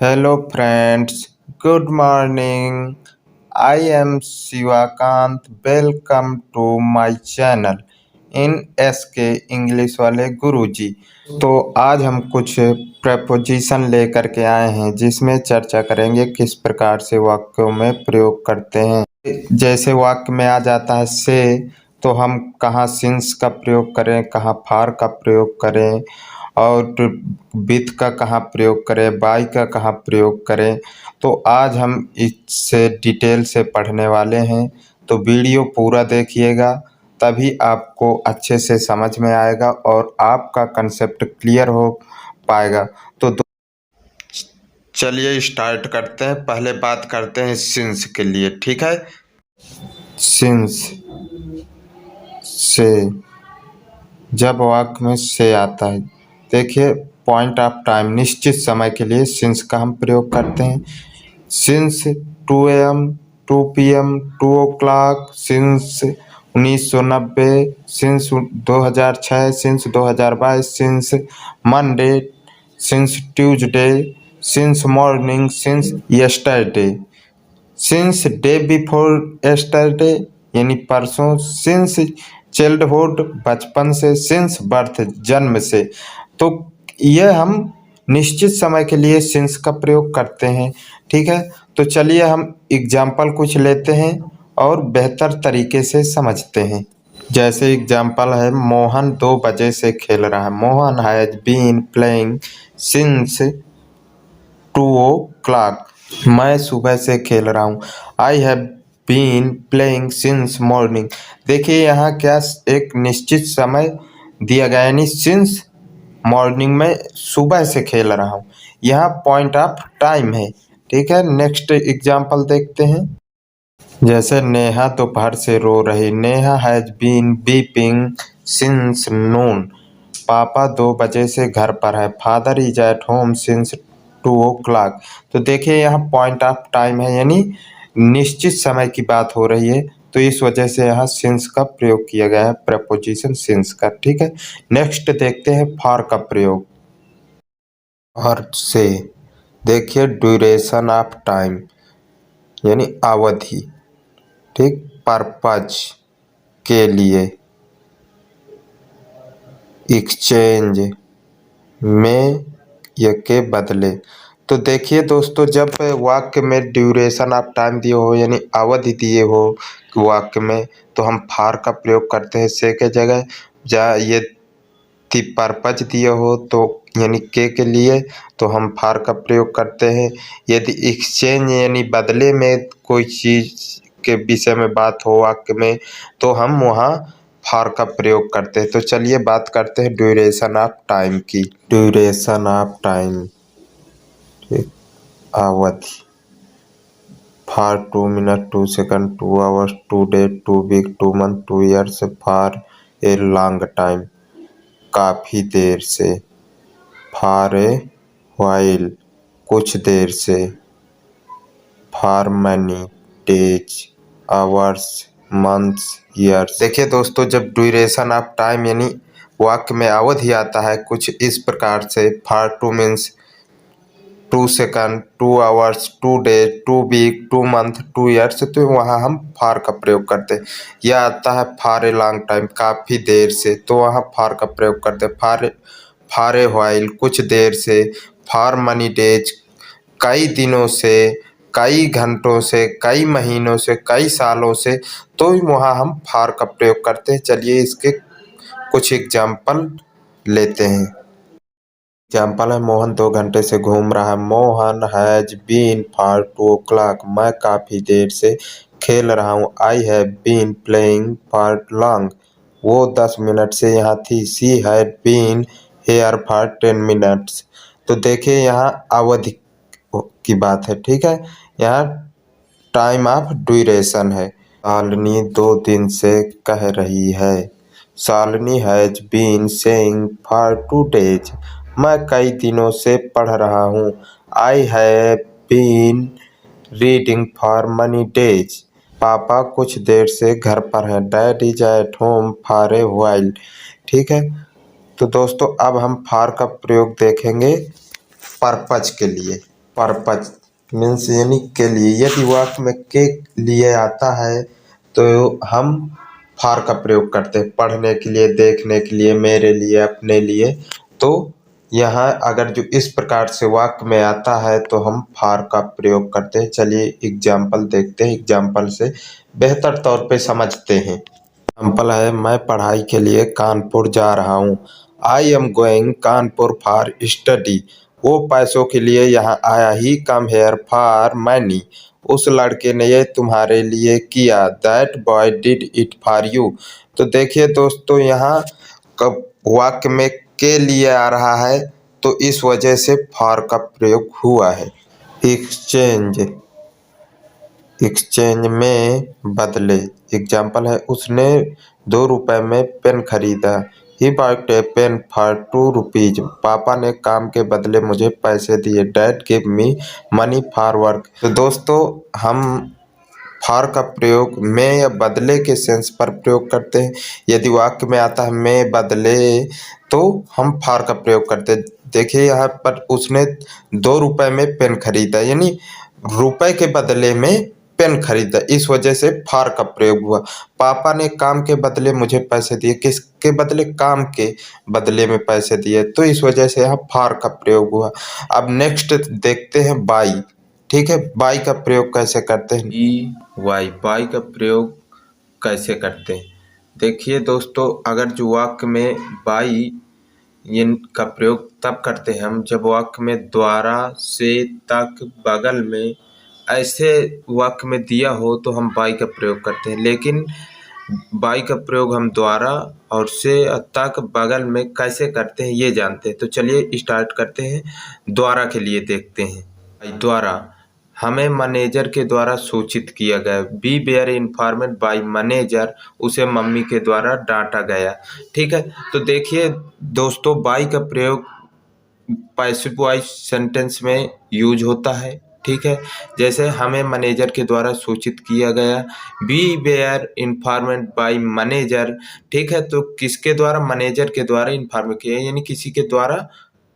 Hello friends, good morning. I am Shivakant. Welcome to my channel in SK English वाले गुरुजी। तो आज हम कुछ प्रपोजिशन लेकर के आए हैं जिसमें चर्चा करेंगे किस प्रकार से वाक्यों में प्रयोग करते हैं। जैसे वाक्य में आ जाता है से, तो हम कहाँ सिंस का प्रयोग करें, कहाँ फार का प्रयोग करें और विथ का कहाँ प्रयोग करें, बाय का कहाँ प्रयोग करें। तो आज हम इससे डिटेल से पढ़ने वाले हैं, तो वीडियो पूरा देखिएगा तभी आपको अच्छे से समझ में आएगा और आपका कंसेप्ट क्लियर हो पाएगा। तो चलिए स्टार्ट करते हैं। पहले बात करते हैं सिंस के लिए, ठीक है। सिंस से, जब वाक्य में से आता है, देखिए पॉइंट ऑफ टाइम, निश्चित समय के लिए सिंस का हम प्रयोग करते हैं। Since 2 AM 2 PM 2 o'clock, since 1990, since 2006, since 2022, since Monday, since Tuesday, since morning, since yesterday, since day before yesterday यानी परसों, सिंस चाइल्डहुड बचपन से, सिंस बर्थ जन्म से। तो यह हम निश्चित समय के लिए सिंस का प्रयोग करते हैं, ठीक है। तो चलिए हम एग्जाम्पल कुछ लेते हैं और बेहतर तरीके से समझते हैं। जैसे एग्जाम्पल है, मोहन 2 बजे से खेल रहा है। Mohan has been playing since 2 o'clock, मैं सुबह से खेल रहा हूँ। I have been playing since morning. देखिए यहाँ क्या एक निश्चित समय दिया गया, यानी सिंस मॉर्निंग में सुबह से खेल रहा हूँ। यहाँ पॉइंट ऑफ टाइम है, ठीक है। नेक्स्ट एग्जाम्पल देखते हैं। जैसे नेहा दोपहर से रो रही। Neha has been weeping since noon, पापा 2 बजे से घर पर है। Father is at home since 2 o'clock। तो देखिए यहाँ पॉइंट ऑफ टाइम है, यानी निश्चित समय की बात हो रही है, तो इस वजह से यहाँ सिंस का प्रयोग किया गया है, प्रपोजिशन सिंस का, ठीक है। नेक्स्ट देखते हैं फॉर का प्रयोग। और से, देखिए ड्यूरेशन ऑफ टाइम यानी अवधि, ठीक, पर्पज के लिए, एक्सचेंज में या के बदले। तो देखिए दोस्तों, जब वाक्य में ड्यूरेशन ऑफ टाइम दिए हो यानी अवधि दिए हो वाक्य में, तो हम फार का प्रयोग करते हैं से के जगह। यदि पर्पज दिए हो तो यानी के लिए, तो हम फार का प्रयोग करते हैं। यदि एक्सचेंज यानी बदले में कोई चीज़ के विषय में बात हो वाक्य में, तो हम वहाँ फार का प्रयोग करते हैं। तो चलिए बात करते हैं ड्यूरेशन ऑफ टाइम की। ड्यूरेशन ऑफ टाइम, ठीक, अवधि। For 2 minute 2 second 2 hours 2 day 2 week 2 month 2 years, for a long time, काफ़ी देर से। फॉर ए व्हाइल, कुछ देर से। For many days, hours, months, years. देखिए दोस्तों, जब ड्यूरेशन ऑफ टाइम यानी वाक्य में अवधि आता है कुछ इस प्रकार से, for 2 means 2 second 2 hours 2 days 2 week 2 month 2 years, तो वहाँ हम फॉर का प्रयोग करते हैं। यह आता है फॉर ए लॉन्ग टाइम, काफ़ी देर से, तो वहाँ फॉर का प्रयोग करते हैं। फॉर ए व्हाइल, कुछ देर से। फॉर मनी डेज, कई दिनों से, कई घंटों से, कई महीनों से, कई सालों से, तो वहाँ हम फॉर का प्रयोग करते हैं। चलिए इसके कुछ एग्जाम्पल लेते हैं। एग्जाम्पल है, मोहन 2 घंटे से घूम रहा है। Mohan has been for 2 o'clock, मैं काफ़ी देर से खेल रहा हूँ। I have been playing for long, वो 10 मिनट से यहाँ थी। She had been here for 10 minutes. तो देखिए यहाँ अवधि की बात है, ठीक है। यहाँ टाइम ऑफ ड्यूरेशन है। शालिनी 2 दिन से कह रही है। Shalini has been saying for 2 days, मैं कई दिनों से पढ़ रहा हूँ। I have been reading for many days, पापा कुछ देर से घर पर हैं। Dad is at home for a while, ठीक है। तो दोस्तों अब हम फॉर का प्रयोग देखेंगे पर्पज के लिए। पर्पज मीन्स यानी के लिए। यदि वाक्य में के लिए आता है तो हम फॉर का प्रयोग करते हैं, पढ़ने के लिए, देखने के लिए, मेरे लिए, अपने लिए। तो यहाँ अगर जो इस प्रकार से वाक्य में आता है तो हम फॉर का प्रयोग करते हैं। चलिए एग्जाम्पल देखते हैं, एग्जाम्पल से बेहतर तौर पे समझते हैं। एग्जाम्पल है, मैं पढ़ाई के लिए कानपुर जा रहा हूँ। I am going Kanpur for study. वो पैसों के लिए यहाँ आया। ही कम हेयर फॉर मनी। उस लड़के ने ये तुम्हारे लिए किया। That boy did it for you. तो देखिए दोस्तों, यहाँ कब वाक्य में के लिए आ रहा है तो इस वजह से फॉर का प्रयोग हुआ है। एक्सचेंज, एक्सचेंज में बदले। एग्जाम्पल है, उसने 2 रुपए में पेन खरीदा। He bought a pen for 2 rupees. पापा ने काम के बदले मुझे पैसे दिए। Dad give me money for work. तो दोस्तों, हम फॉर का प्रयोग में या बदले के सेंस पर प्रयोग करते हैं। यदि वाक्य में आता है में बदले तो हम फॉर का प्रयोग करते हैं। देखिए यहाँ पर उसने 2 रुपए में पेन खरीदा, यानी रुपए के बदले में पेन खरीदा, इस वजह से फॉर का प्रयोग हुआ। पापा ने काम के बदले मुझे पैसे दिए। किसके बदले? काम के बदले में पैसे दिए, तो इस वजह से यहाँ फॉर का प्रयोग हुआ। अब नेक्स्ट देखते हैं बाई। ठीक है, बाई का प्रयोग कैसे करते हैं? वाई, बाई का प्रयोग कैसे करते हैं? देखिए दोस्तों, अगर जो वाक्य में बाई इनका प्रयोग तब करते हैं हम जब वाक्य में द्वारा, से, तक, बगल में ऐसे वाक्य में दिया हो तो हम बाई का प्रयोग करते हैं। लेकिन बाई का प्रयोग हम द्वारा और से, तक, बगल में कैसे करते हैं ये जानते हैं। तो चलिए स्टार्ट करते हैं। द्वारा के लिए देखते हैं। द्वारा, हमें मैनेजर के द्वारा सूचित किया गया। We were informed by manager. उसे मम्मी के द्वारा डांटा गया। ठीक है, तो देखिए दोस्तों, बाय का प्रयोग पैसिव वॉइस सेंटेंस में यूज होता है। ठीक है, जैसे हमें मैनेजर के द्वारा सूचित किया गया। We were informed by manager. ठीक है, तो किसके द्वारा? मैनेजर के द्वारा इन्फॉर्म किया, यानी किसी के द्वारा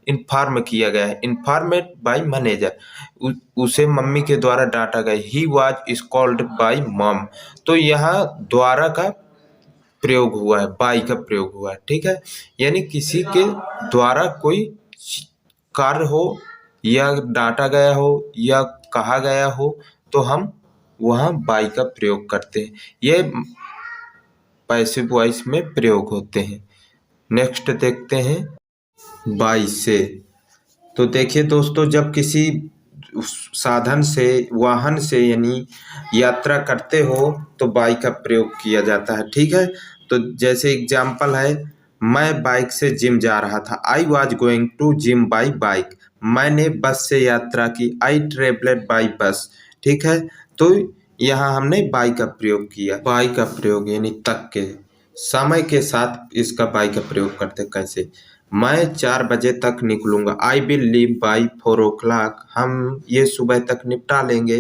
इन्फॉर्म किया गया है। इन्फॉर्मेड बाय मैनेजर, उसे मम्मी के द्वारा डांटा गया। He was scolded by mom. तो यहाँ द्वारा का प्रयोग हुआ है, बाय का प्रयोग हुआ है। ठीक है, यानी किसी के द्वारा कोई कार्य हो या डांटा गया हो या कहा गया हो तो हम वहाँ बाय का प्रयोग करते हैं। ये पैसिव वॉइस में प्रयोग होते हैं। नेक्स्ट देखते हैं बाय से। तो देखिए दोस्तों, जब किसी साधन से, वाहन से यानी यात्रा करते हो तो बाई का प्रयोग किया जाता है। ठीक है, तो जैसे एग्जाम्पल है, मैं बाइक से जिम जा रहा था। I was going to gym by bike. मैंने बस से यात्रा की। आई ट्रेवलेड बाई बस। ठीक है, तो यहाँ हमने बाई का प्रयोग किया। बाई का प्रयोग यानी तक के, समय के साथ इसका बाई का प्रयोग करते कैसे? मैं 4 बजे तक निकलूंगा। I will leave by 4 o'clock। हम ये सुबह तक निपटा लेंगे।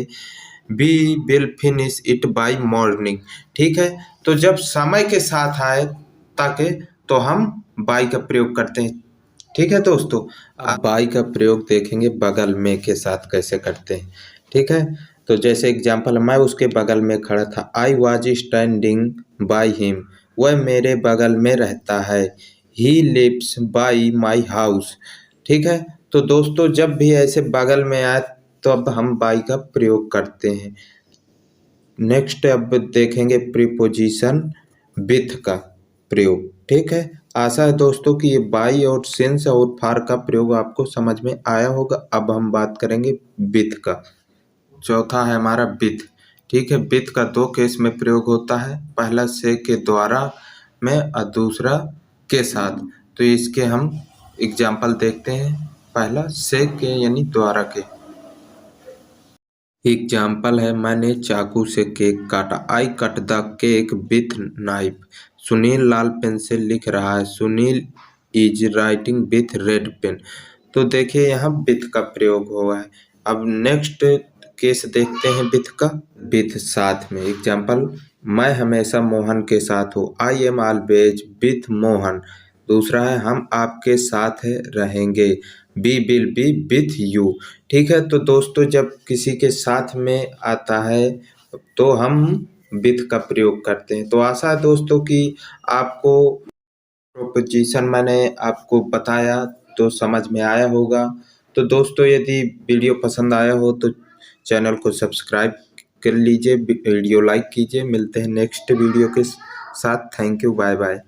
We will finish it by morning. ठीक है, तो जब समय के साथ आए ताकि तो हम बाई का प्रयोग करते हैं। ठीक है दोस्तों, अब बाई का प्रयोग देखेंगे बगल में के साथ कैसे करते हैं। ठीक है, तो जैसे एग्जाम्पल, मैं उसके बगल में खड़ा था। I was standing by him. वह मेरे बगल में रहता है। He lives by my house. ठीक है, तो दोस्तों जब भी ऐसे बगल में आए तो अब हम बाई का प्रयोग करते हैं। नेक्स्ट अब देखेंगे प्रीपोजिशन विथ का प्रयोग। ठीक है, आशा है दोस्तों कि ये बाई और सिंस और फॉर का प्रयोग आपको समझ में आया होगा। अब हम बात करेंगे विथ का। चौथा है हमारा विथ। ठीक है, विथ का 2 केस में प्रयोग होता है। पहला से के द्वारा में और दूसरा के साथ। तो इसके हम एग्जाम्पल देखते हैं। पहला से के यानी द्वारा के। एग्जाम्पल है, मैंने चाकू से केक काटा। I cut the cake with knife. Sunil लाल पेन से लिख रहा है। Sunil is writing with red pen. तो देखिए यहाँ विथ का प्रयोग हुआ है। अब नेक्स्ट केस देखते हैं विथ का। विथ साथ में। एग्जाम्पल, मैं हमेशा मोहन के साथ हूँ। I am always with Mohan. दूसरा है, हम आपके साथ रहेंगे। We will be with you. ठीक है, तो दोस्तों जब किसी के साथ में आता है तो हम विथ का प्रयोग करते हैं। तो आशा है दोस्तों कि आपको प्रोपोजिशन मैंने आपको बताया तो समझ में आया होगा। तो दोस्तों यदि वीडियो पसंद आया हो तो चैनल को सब्सक्राइब कर लीजिए, वीडियो लाइक कीजिए। मिलते हैं नेक्स्ट वीडियो के साथ। Thank you, bye bye.